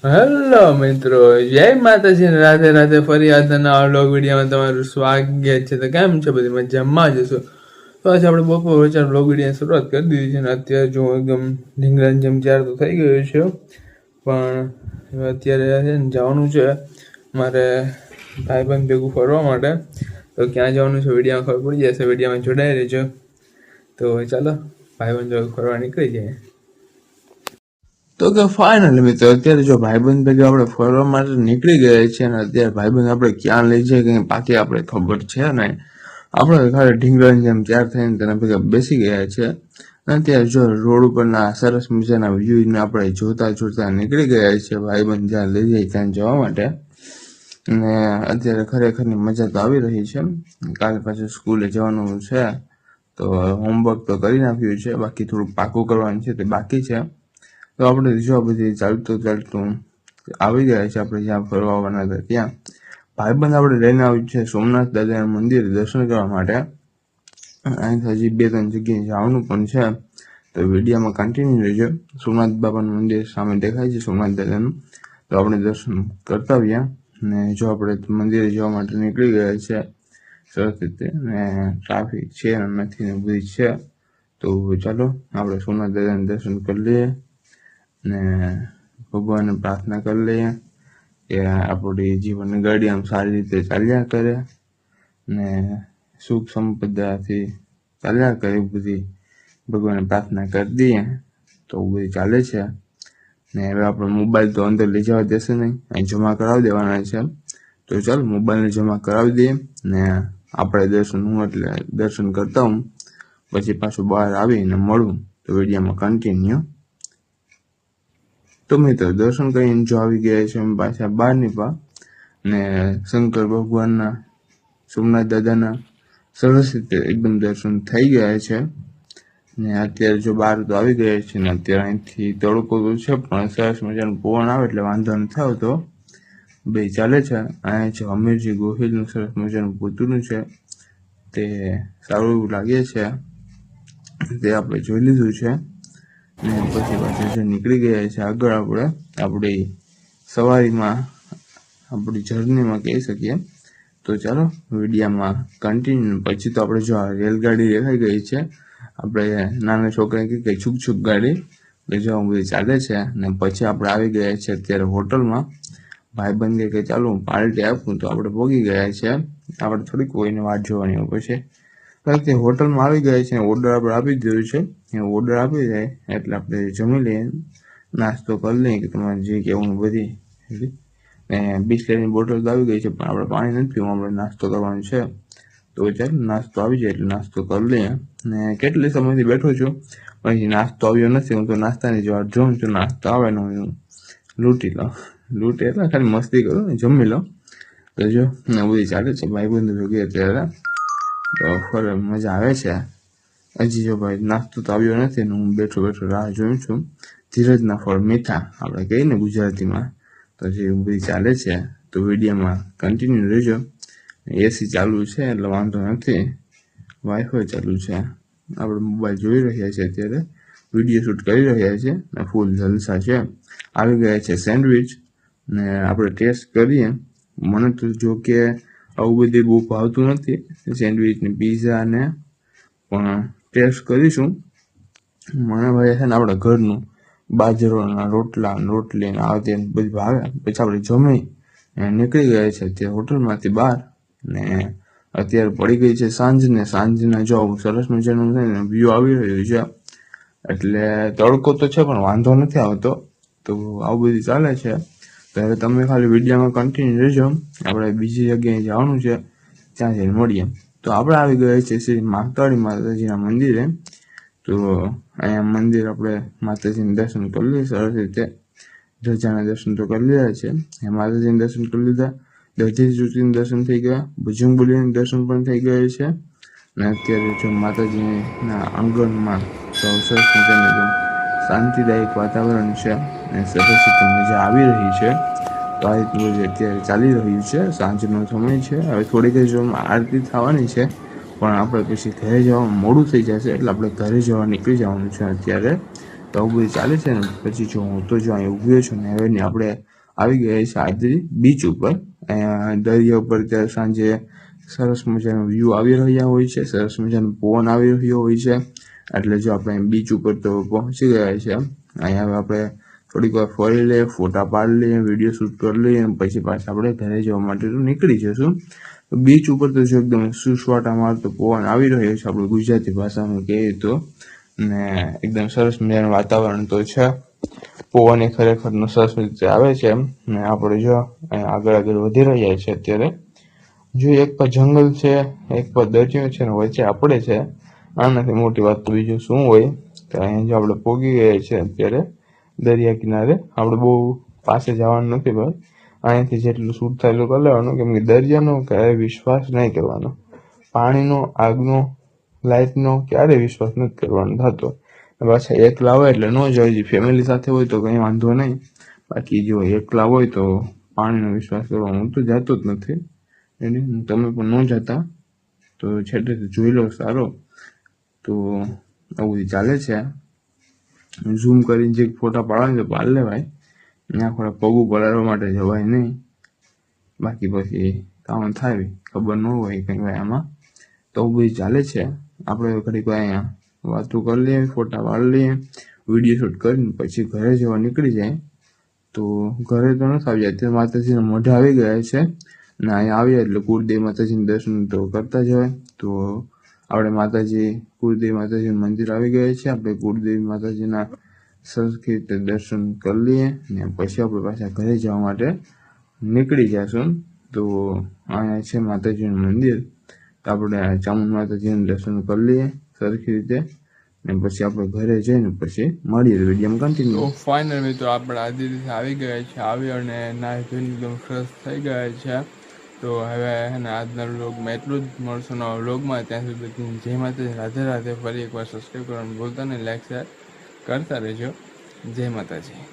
Hello મિત્રો, જય માતાજી ને રાધે રાધે. ફરી આજના વ્લોગ વિડીયોમાં તમારું સ્વાગત છે. તો કેમ છે? બધી મજામાં જ હશો. તો આજે આપણે બપોર વચ્ચે વ્લોગ વિડીયોની શરૂઆત કરી દીધી છે ને અત્યારે જો એકદમ ઢીંગરાની જેમ તૈયાર તો થઈ ગયું છે, પણ અત્યારે છે ને જવાનું છે મારે ભાઈબંધ ભેગું ફરવા માટે. તો ક્યાં જવાનું છે વિડીયોમાં ખબર પડી જશે, વિડીયોમાં જોડાઈ રહેજો. તો ચાલો ભાઈબંધ ભેગું ફરવા નીકળી જાય. તો કે ફાઇનલી મિત્રો અત્યારે જો ભાઈબંધ ભેગા આપણે ફરવા માટે નીકળી ગયા છે અને અત્યારે ભાઈબંધ આપણે ક્યાં લઈ જાય કંઈ પાકી આપણે ખબર છે ને. આપણે ખાલી ઢીંગરાની જેમ તૈયાર થઈને તેના ભેગા બેસી ગયા છે અને અત્યારે જો રોડ ઉપરના સરસ મજાના વ્યૂને આપણે જોતા જોતા નીકળી ગયા છે ભાઈબંધ જ્યાં લઈ જાય ત્યાં જવા માટે. અને અત્યારે ખરેખરની મજા તો આવી રહી છે. કાલે પાછું સ્કૂલે જવાનું છે તો હોમવર્ક તો કરી નાખ્યું છે, બાકી થોડું પાકું કરવાનું છે તે બાકી છે. તો આપણે જો બધી ચાલતું આવી ગયા છે આપણે જ્યાં ફરવા આવવાના હતા ત્યાં. ભાઈબંધ આપણે લઈને આવ્યું છે સોમનાથ દાદાના મંદિરે દર્શન કરવા માટે. અહીંથી હજી 2-3 જગ્યાએ જવાનું પણ છે, તો વિડીયોમાં કન્ટિન્યુ રહેજો. સોમનાથ બાબાનું મંદિર સામે દેખાય છે સોમનાથ દાદાનું, તો આપણે દર્શન કરતા આવ્યા. ને જો આપણે મંદિરે જવા માટે નીકળી ગયા છે સરસ રીતે, ને ટ્રાફિક છે નથી ને બધી છે. તો ચાલો આપણે સોમનાથ દાદાના દર્શન કરી લઈએ ને ભગવાનને પ્રાર્થના કરી લઈએ કે આપણી જીવનની ગાડી આમ સારી રીતે ચાલ્યા કરે ને સુખ સંપદાથી ચાલ્યા કરે. બધી ભગવાનને પ્રાર્થના કરી દઈએ તો બધી ચાલે છે. ને હવે આપણો મોબાઈલ તો અંદર લઈ જવા દેશે નહીં, અહીં જમા કરાવી દેવાના છે. તો ચાલો મોબાઈલને જમા કરાવી દઈએ ને આપણે દર્શન કરતા હું પછી પાછું બહાર આવીને મળું. તો વિડીયોમાં કન્ટિન્યુ. તો મિત્રો દર્શન કરીને જો આવી ગયા છે અમે પાછા બહાર નીકળ્યા ને શંકર ભગવાનના સોમનાથ દાદાના સરસ રીતે એકદમ દર્શન થઈ ગયા છે. ને અત્યારે જો બહાર તો આવી ગયા છે ને અત્યારે અહીંથી તડકો તો છે પણ સરસ મજાનું પવન આવે એટલે વાંધો નથી આવતો, બે ચાલે છે. અહીંયા છે હમીરજી ગોહિલનું સરસ મજાનું પૂતળું છે, તે સારું એવું લાગે છે, તે આપણે જોઈ લીધું છે. ને પછી પાછું જે નીકળી ગયા છે આગળ આપણે આપણી સવારીમાં, આપણી જર્નીમાં કહી શકીએ. તો ચાલો વિડીયોમાં કન્ટિન્યુ. પછી તો આપણે જો રેલગાડી દેખાઈ ગઈ છે, આપણે નાના છોકરાને કઈ છૂક છૂક ગાડી એટલે જો બધી ચાલે છે. ને પછી આપણે આવી ગયા છે અત્યારે હોટલમાં. ભાઈબંધ કે ચાલો હું પાર્ટી આપું, તો આપણે પહોંચી ગયા છે. આપણે થોડીક કોઈને વાટ જોવાની હોય પછી કારણ કે હોટલમાં આવી ગયા છે, ઓર્ડર આપણે આપી દીધો છે. ઓર્ડર આપી જાય એટલે આપણે જમી લઈએ, નાસ્તો કરી લઈએ કે તમારે જે કહેવું બધી. ને બિસ્લેરીની બોટલ તો આવી ગઈ છે પણ આપણે પાણી નથી પીવું, આપણે નાસ્તો કરવાનો છે. તો ચાલો નાસ્તો આવી જાય એટલે નાસ્તો કરી લઈએ. ને કેટલી સમયથી બેઠો છું પછી નાસ્તો આવ્યો નથી. હું તો નાસ્તાની જ વાત જોઉં છું, નાસ્તો આવે ને હું લૂંટી એટલે ખાલી મસ્તી કરું ને જમી લો. તો જો ને બધી ચાલે છે ભાઈબંધ ભેગી અત્યારે, તો ખરે મજા આવે છે. હજી જો ભાઈ નાસ્તો તો આવ્યો નથી ને હું બેઠો રાહ જોઉં છું. ધીરજના ફળ મીઠા આપણે કહીએ ને ગુજરાતીમાં, તો જે બધી ચાલે છે. તો વિડીયોમાં કન્ટિન્યુ રહેજો. એસી ચાલુ છે એટલે વાંધો નથી, વાઈફાઈ ચાલુ છે. આપણે મોબાઈલ જોઈ રહ્યા છીએ અત્યારે, વિડીયો શૂટ કરી રહ્યા છીએ ને ફૂલ જલસા છે. આવી ગયા છે સેન્ડવિચ ને આપણે ટેસ્ટ કરીએ. મને તો જો કે આવું બધી બહુ ભાવતું નથી સેન્ડવિચ ને પીઝા ને, પણ ટેસ્ટ કરીશું. મને ભાઈ છે ને આપણે ઘરનું બાજરાના રોટલી ને આ તે બધી ભાવે. પછી આપણે જમી નીકળી ગયા છે અત્યારે હોટલમાંથી બહાર ને અત્યારે પડી ગઈ છે સાંજના જો સરસ મજાનું છે ને વ્યૂ આવી રહ્યું છે. એટલે તડકો તો છે પણ વાંધો નથી આવતો. તો આવું બધું ચાલે છે. તો હવે તમે ખાલી વિડીયોમાં કન્ટિન્યુ રહેજો. આપણે બીજી જગ્યાએ જવાનું છે, ત્યાં જઈને મળીએ. તો આપણે આવી ગયા છે શ્રી માતાળી માતાજીના મંદિરે. તો અહીંયા મંદિર આપણે માતાજીના દર્શન કરી લઈએ સરસ રીતે. ધજાના દર્શન તો કરી લીધા છે, માતાજીના દર્શન કરી લીધા, દધી જ્યોતિના દર્શન થઈ ગયા, બજરંગબલીના દર્શન પણ થઈ ગયા છે. અને અત્યારે જો માતાજીના આંગણમાં સરસ મજાનું શાંતિદાયક વાતાવરણ છે અને સરસ રીતે મજા આવી રહી છે. તો આ રીતનું અત્યારે ચાલી રહ્યું છે. સાંજનો સમય છે, હવે થોડીક જ આરતી થવાની છે પણ આપણે પછી ઘરે જવામાં મોડું થઈ જશે એટલે આપણે ઘરે જવા નીકળી જવાનું છે અત્યારે. તો આવું બધું ચાલે છે ને. પછી જો હું તો જો અહીં ઊભ્યો છું ને હવે આપણે આવી ગયા છે આદરી બીચ ઉપર. અહીંયા દરિયા ઉપર ત્યાં સાંજે સરસ મજાનો વ્યૂ આવી રહ્યા હોય છે, સરસ મજાનો પવન આવી રહ્યો હોય છે. એટલે જો આપણે બીચ ઉપર તો પહોંચી ગયા છે. અહીંયા હવે આપણે થોડીક વાર ફરી લઈએ, ફોટા પાડી લઈએ, વિડીયો શૂટ કરી લઈએ અને પછી પાછા આપણે ઘરે જવા માટે તો નીકળી જશું. બીચ ઉપર તો જો એકદમ સુસવાટા મારતો પવન આવી રહ્યો છે, આપણે ગુજરાતી ભાષામાં કહીએ તો. ને એકદમ સરસ મજાનું વાતાવરણ તો છે. પવન એ ખરેખરનો સરસ રીતે આવે છે. ને આપણે જો આગળ આગળ વધી રહ્યા છે અત્યારે. જો એક પર જંગલ છે, એક પર દરિયો છે, ને વચ્ચે આપણે છે. આનાથી મોટી વાત તો બીજું શું હોય. તો અહીંયા જો આપણે પોગી ગયા છે અત્યારે દરિયા કિનારે. આપણે બહુ પાસે જવાનું નથી ભાઈ, અહીંયાથી જેટલું શૂટ થાય એટલું કરી લેવાનું, કેમ કે દરિયાનો ક્યારેય વિશ્વાસ નહીં કરવાનો. પાણીનો, આગનો, લાઇટનો ક્યારેય વિશ્વાસ નથી કરવાનો થતો. પાછા એકલા હોય એટલે ન જવાય. ફેમિલી સાથે હોય તો કંઈ વાંધો નહીં, બાકી જો એકલા હોય તો પાણીનો વિશ્વાસ કરવો. હું તો જતો જ નથી, તમે પણ ન જતા. તો છેલ્લેથી જોઈ લો સારો. તો આવું ચાલે છે. ઝૂમ કરીને જે ફોટા પાડવાની તો પાડ લેવાય, ત્યાં થોડા પગું પલાળવા માટે જવાય નહીં. બાકી પછી કામ થાય, ખબર ન હોય કંઈ ભાઈ આમાં. તો બધું ચાલે છે. આપણે ઘડીક અહીંયા વાતો કરી લઈએ, ફોટા પાડી લઈએ, વિડીયો શૂટ કરીને પછી ઘરે જવા નીકળી જાય. તો ઘરે તો નથી આવી જાય, અત્યારે માતાજીના મોઢા આવી ગયા છે. ને અહીંયા આવ્યા એટલે કુળદેવી માતાજીનું દર્શન તો કરતા જ હોય. તો આપણે કુળદેવી માતાજીનું મંદિર આવી ગયા છે. આપણે કુળદેવી માતાજીના સરખી રીતે દર્શન કરી લઈએ ને પછી આપણે પાછા ઘરે જવા માટે નીકળી જશું. તો અહીંયા છે માતાજીનું મંદિર. તો આપણે ચામુંડ માતાજીનું દર્શન કરી લઈએ સરખી રીતે ને પછી આપણે ઘરે જઈને પછી મળીએ વિડીયોમાં કન્ટિન્યુ. તો ફાઇનલ મિત્રો આપણે આદિ રીતે આવી ગયા છે. આવી અને નાહી ધોઈને એકદમ ફ્રેશ થઈ ગયા છે. તો હવે આજના વ્લોગમાં એટલું જ. મળશું નવા વ્લોગમાં. ત્યાં સુધી જય માતાજી, રાધે રાધે. ફરી એકવાર સબસ્ક્રાઈબ કરવાનું ભૂલતા નહીં, લાઈક શેર કરતા રહેજો. જય માતાજી.